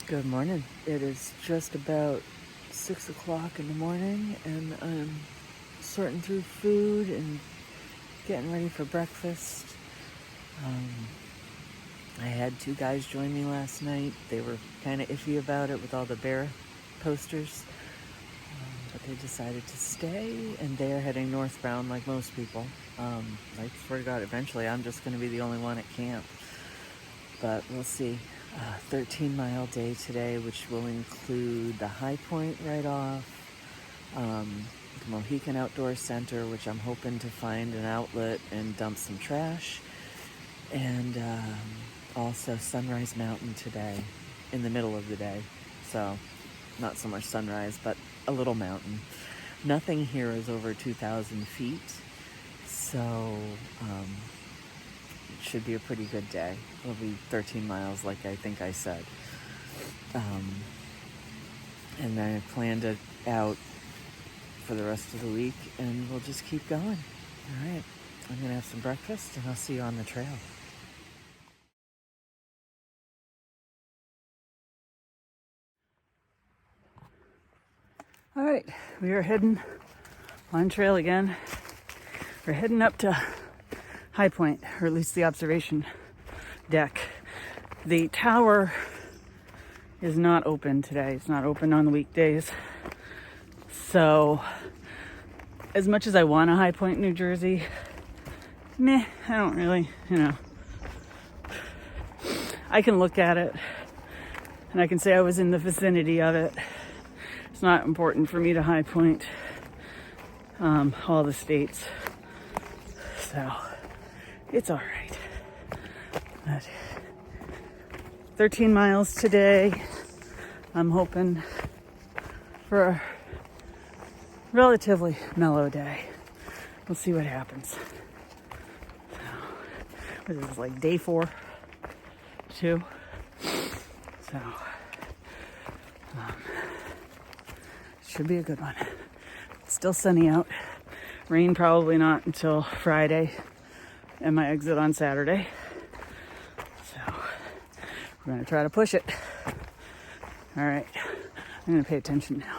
Good morning. It is just about 6 o'clock in the morning, and I'm sorting through food and getting ready for breakfast. I had two guys join me last night. They were kind of iffy about it with all the bear posters, but they decided to stay, and they're heading northbound like most people. I swear to God, eventually I'm just going to be the only one at camp, but we'll see. 13-mile day today, which will include the Highpoint right off, the Mohican Outdoor Center, which I'm hoping to find an outlet and dump some trash, and also Sunrise Mountain today in the middle of the day. So not so much sunrise, but a little mountain. Nothing here is over 2,000 feet, so it should be a pretty good day. It'll be 13 miles like I think I said. And I planned it out for the rest of the week, and we'll just keep going. All right, I'm gonna have some breakfast, and I'll see you on the trail. All right, we are heading on trail again. We're heading up to Highpoint, or at least the observation deck. The tower is not open today. It's not open on the weekdays. So, as much as I want a Highpoint, New Jersey, I don't really, I can look at it and I can say I was in the vicinity of it. It's not important for me to Highpoint all the states. So, it's all right. But 13 miles today. I'm hoping for a relatively mellow day. We'll see what happens. So, what is this, like day 4, 2? So, should be a good one. It's still sunny out. Rain probably not until Friday, and my exit on Saturday. So, we're going to try to push it. All right, I'm going to pay attention now.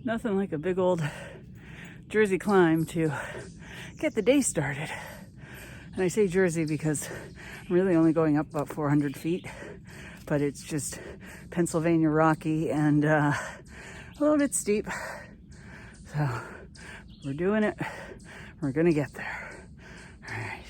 Nothing like a big old Jersey climb to get the day started. And I say Jersey because I'm really only going up about 400 feet, but it's just Pennsylvania rocky and a little bit steep. So we're doing it. We're gonna get there. All right.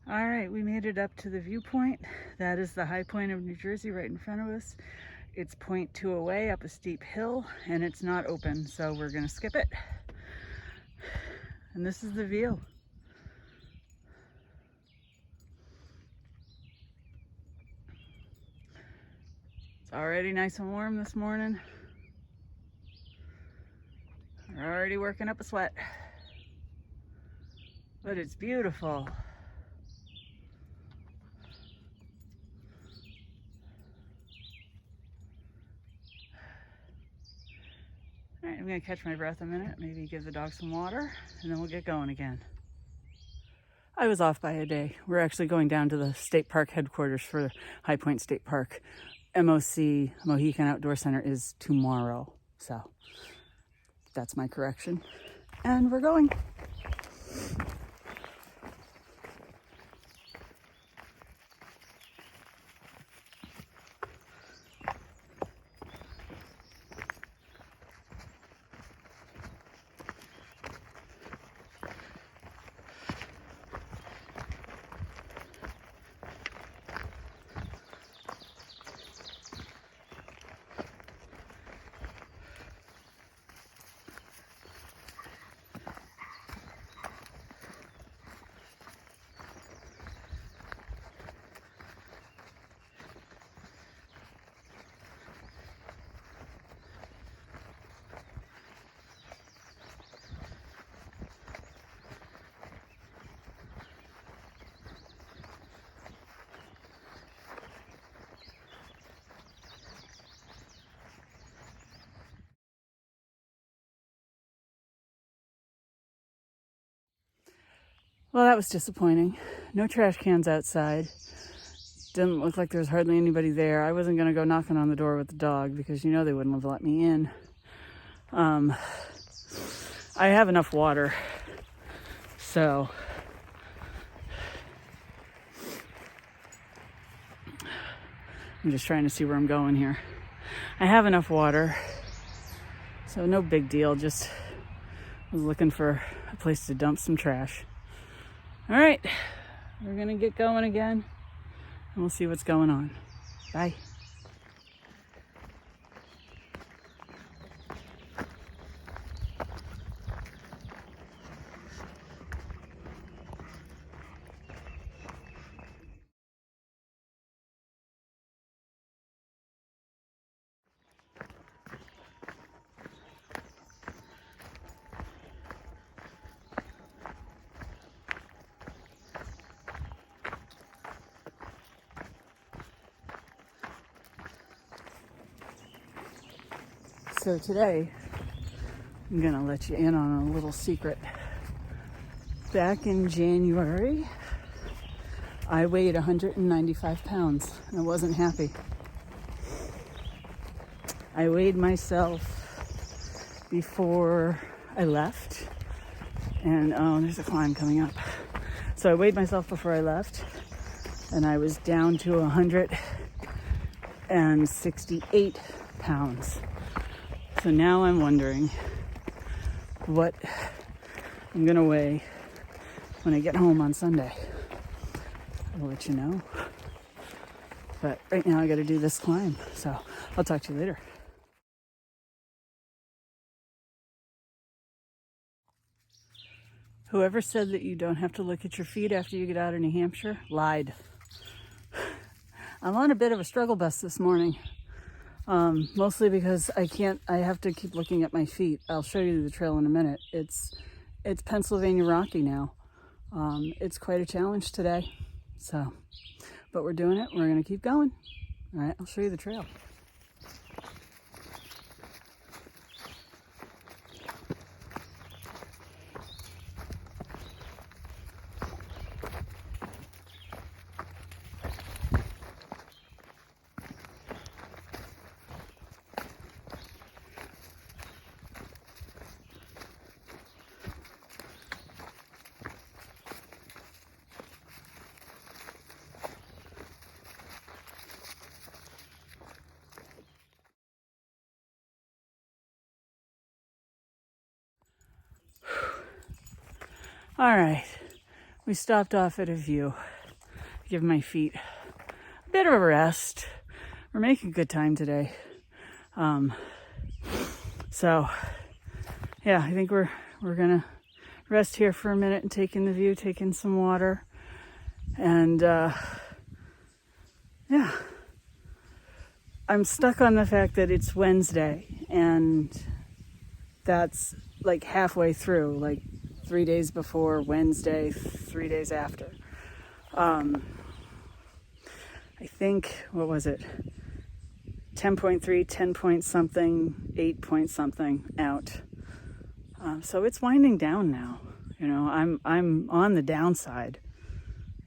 All right, we made it up to the viewpoint. That is the high point of New Jersey right in front of us. It's 0.2 away up a steep hill, and it's not open, so we're gonna skip it. And this is the view. It's already nice and warm this morning. We're already working up a sweat, but it's beautiful. All right, I'm gonna catch my breath a minute, maybe give the dog some water, and then we'll get going again. I was off by a day. We're actually going down to the state park headquarters for Highpoint State Park. MOC, Mohican Outdoor Center, is tomorrow. So that's my correction. And we're going. Well, that was disappointing. No trash cans outside. Didn't look like there was hardly anybody there. I wasn't going to go knocking on the door with the dog because you know they wouldn't have let me in. I have enough water, so I'm just trying to see where I'm going here. I have enough water, so no big deal. Just was looking for a place to dump some trash. All right, we're gonna get going again, and we'll see what's going on. Bye. So today, I'm gonna let you in on a little secret. Back in January, I weighed 195 pounds and I wasn't happy. I weighed myself before I left, and oh, there's a climb coming up. So I weighed myself before I left, and I was down to 168 pounds. So now I'm wondering what I'm gonna weigh when I get home on Sunday. I'll let you know. But right now I gotta do this climb, so I'll talk to you later. Whoever said that you don't have to look at your feet after you get out of New Hampshire lied. I'm on a bit of a struggle bus this morning. Mostly because I have to keep looking at my feet. I'll show you the trail in a minute. It's Pennsylvania rocky now. It's quite a challenge today. So, but we're doing it. We're gonna keep going. All right, I'll show you the trail. All right, we stopped off at a view. Give my feet a bit of a rest. We're making good time today. So yeah, I think we're gonna rest here for a minute and take in the view, take in some water, and yeah. I'm stuck on the fact that it's Wednesday, and that's like halfway through, like 3 days before Wednesday, 3 days after. I think, what was it? 10.3, 10 point something, 8 point something out. So it's winding down now. You know, I'm on the downside,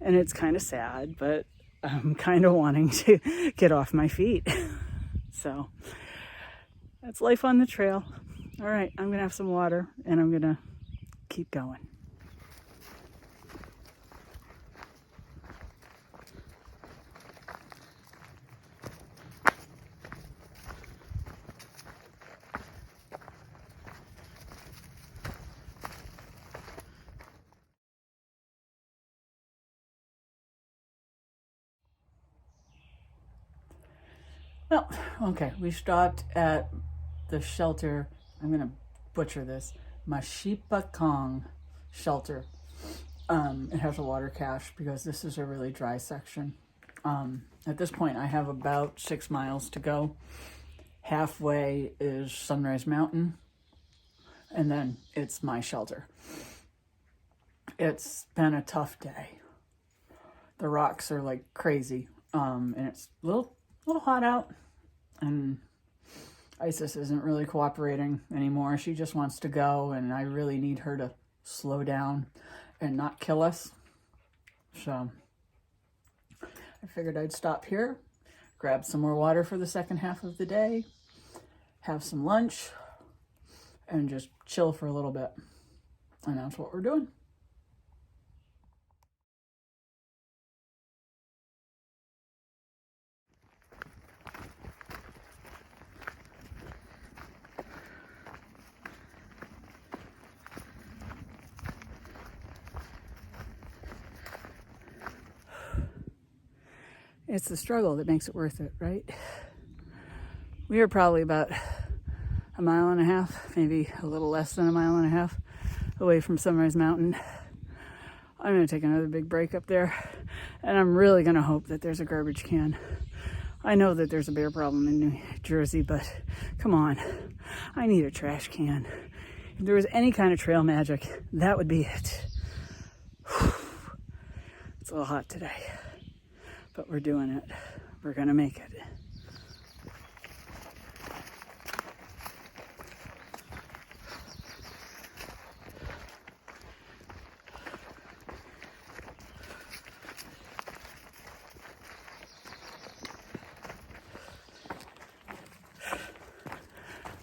and it's kind of sad, but I'm kind of wanting to get off my feet. So that's life on the trail. All right, I'm gonna have some water, and I'm gonna keep going. Well, okay, we stopped at the shelter. I'm gonna butcher this. Mashipakong Shelter. It has a water cache because this is a really dry section. At this point, I have about 6 miles to go. Halfway is Sunrise Mountain, and then it's my shelter. It's been a tough day. The rocks are like crazy, and it's a little hot out, and Isis isn't really cooperating anymore. She just wants to go, and I really need her to slow down. and not kill us. So I figured I'd stop here, grab some more water for the second half of the day, have some lunch, and just chill for a little bit. And that's what we're doing. It's the struggle that makes it worth it, right? We are probably about a mile and a half, maybe a little less than a mile and a half away from Sunrise Mountain. I'm going to take another big break up there, and I'm really going to hope that there's a garbage can. I know that there's a bear problem in New Jersey, but come on, I need a trash can. If there was any kind of trail magic, that would be it. It's a little hot today, but we're doing it. We're going to make it.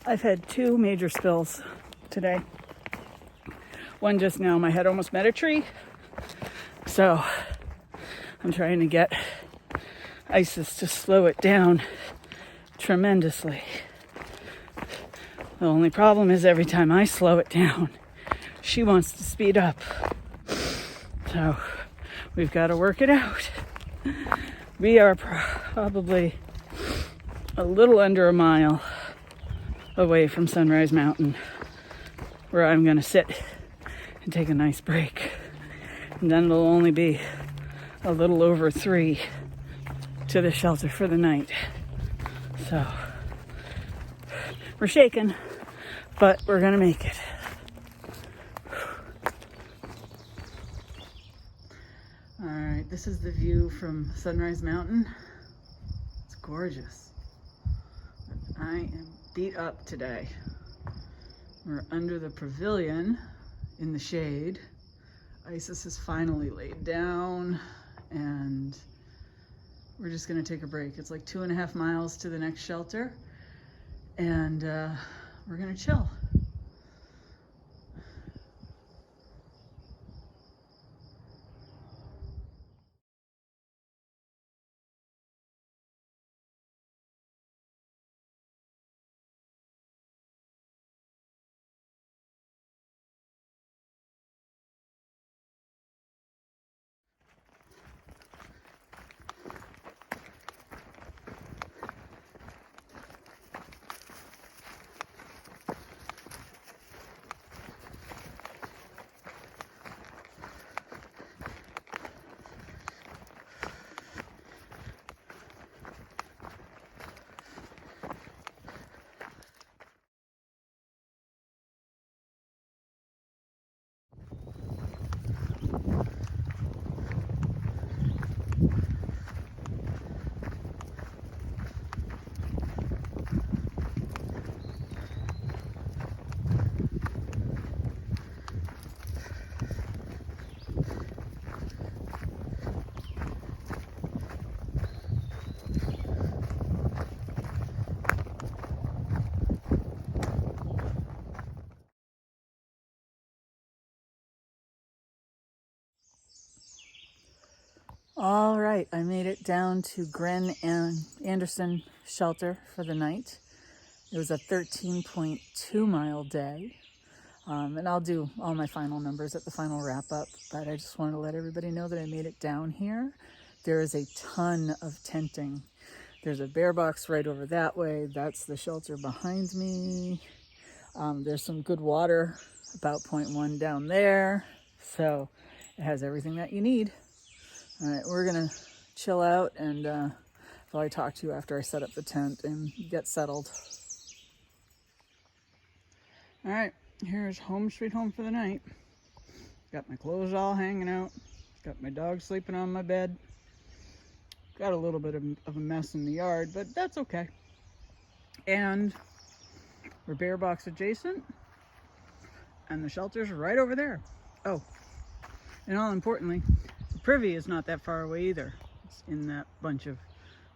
I've had 2 major spills today. One just now, my head almost met a tree. So I'm trying to get Isis to slow it down tremendously. The only problem is every time I slow it down, she wants to speed up. So we've got to work it out. We are probably a little under a mile away from Sunrise Mountain, where I'm going to sit and take a nice break. And then it'll only be a little over 3 to the shelter for the night. So we're shaking, but we're going to make it. All right, this is the view from Sunrise Mountain. It's gorgeous. I am beat up today. We're under the pavilion in the shade. Isis is finally laid down, and we're just gonna take a break. It's like 2.5 miles to the next shelter, and we're gonna chill. All right, I made it down to Gren Anderson Shelter for the night. It was a 13.2 mile day. And I'll do all my final numbers at the final wrap up, but I just wanted to let everybody know that I made it down here. There is a ton of tenting. There's a bear box right over that way. That's the shelter behind me. There's some good water, about 0.1 down there. So it has everything that you need. All right, we're gonna chill out, and I'll probably talk to you after I set up the tent and get settled. All right, here's home sweet home for the night. Got my clothes all hanging out. Got my dog sleeping on my bed. Got a little bit of a mess in the yard, but that's okay. And we're bear box adjacent, and the shelter's right over there. Oh, And all importantly, the privy is not that far away either. It's in that bunch of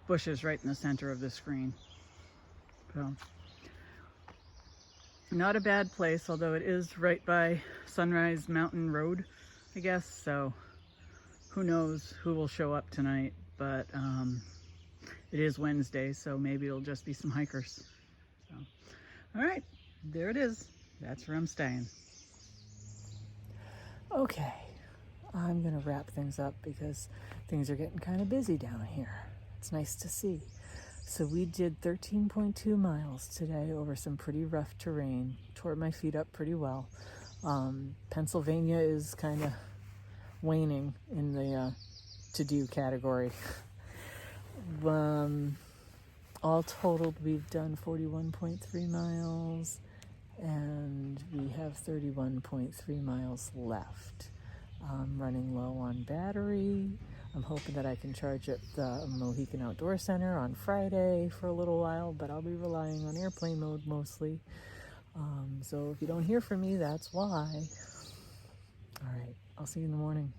bushes right in the center of the screen. So, not a bad place, although it is right by Sunrise Mountain Road, I guess. So who knows who will show up tonight, but it is Wednesday, so maybe it'll just be some hikers. So, all right, there it is. That's where I'm staying. Okay, I'm gonna wrap things up because things are getting kind of busy down here. It's nice to see. So we did 13.2 miles today over some pretty rough terrain. Tore my feet up pretty well. Pennsylvania is kind of waning in the to-do category. All totaled, we've done 41.3 miles and we have 31.3 miles left. I'm running low on battery. I'm hoping that I can charge at the Mohican Outdoor Center on Friday for a little while, but I'll be relying on airplane mode mostly. So if you don't hear from me, that's why. All right, I'll see you in the morning.